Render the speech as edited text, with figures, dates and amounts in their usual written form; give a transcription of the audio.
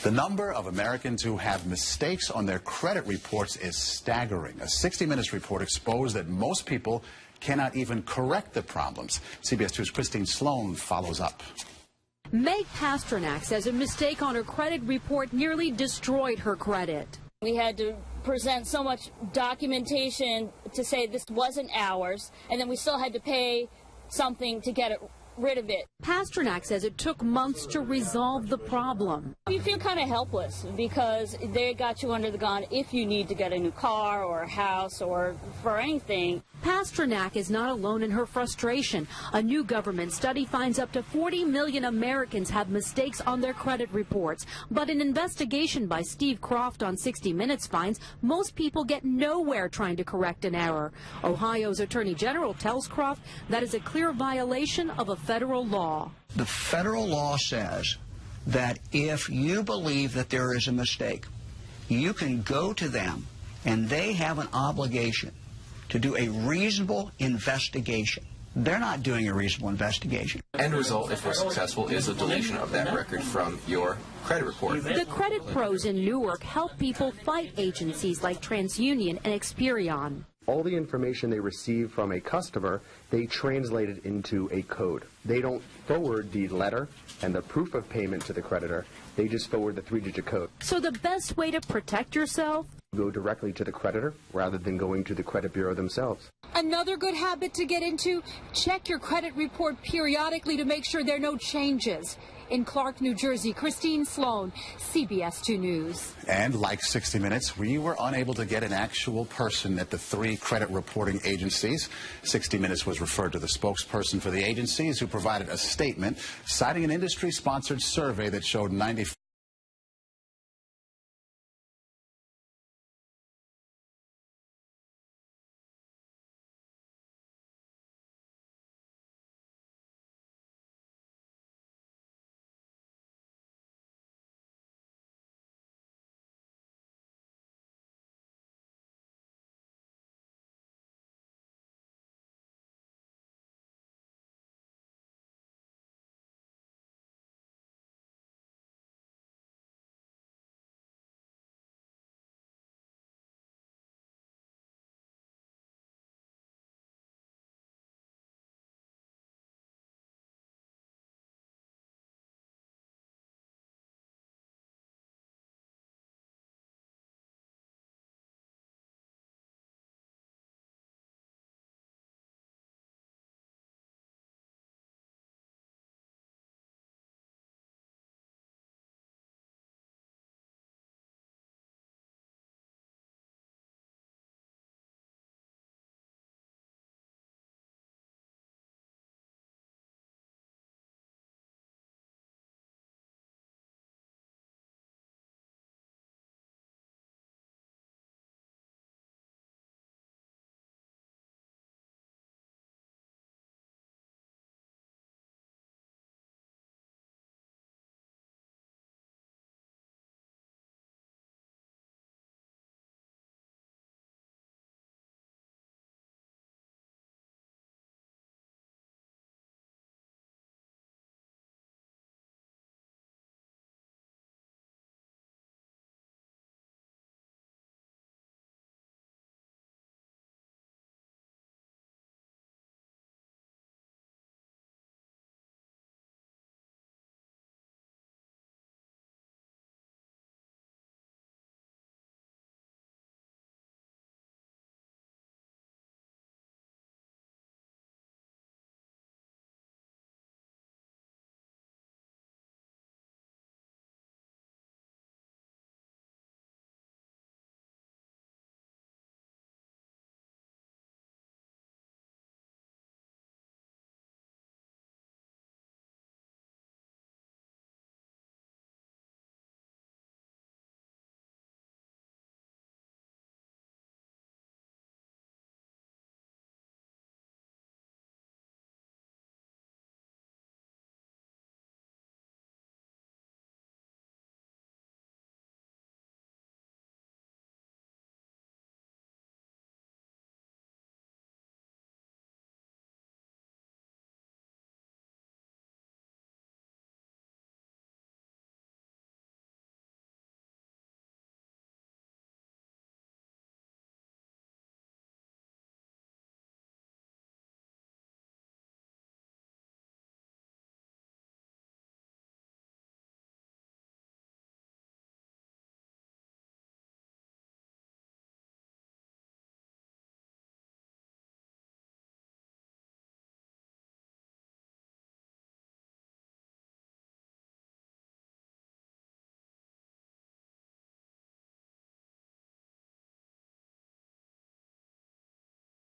The number of Americans who have mistakes on their credit reports is staggering. A 60 Minutes report exposed that most people cannot even correct the problems. CBS 2's Christine Sloan follows up. Meg Pasternak says a mistake on her credit report nearly destroyed her credit. We had to present so much documentation to say this wasn't ours, and then we still had to pay something to get rid of it. Pasternak says it took months to resolve the problem. You feel kind of helpless because they got you under the gun if you need to get a new car or a house or for anything. Pasternak is not alone in her frustration. A new government study finds up to 40 million Americans have mistakes on their credit reports. But an investigation by Steve Croft on 60 Minutes finds most people get nowhere trying to correct an error. Ohio's Attorney General tells Croft that is a clear violation of a federal law. The federal law says that if you believe that there is a mistake, you can go to them and they have an obligation to do a reasonable investigation. They're not doing a reasonable investigation. End result, if we're successful, is a deletion of that record from your credit report. The credit pros in Newark help people fight agencies like TransUnion and Experian. All the information they receive from a customer, they translate it into a code. They don't forward the letter and the proof of payment to the creditor. They just forward the 3-digit code. So the best way to protect yourself? Go directly to the creditor rather than going to the credit bureau themselves. Another good habit to get into, check your credit report periodically to make sure there are no changes. In Clark, New Jersey, Christine Sloan, CBS 2 News. And like 60 Minutes, we were unable to get an actual person at the 3 credit reporting agencies. 60 Minutes was referred to the spokesperson for the agencies, who provided a statement citing an industry-sponsored survey that showed 95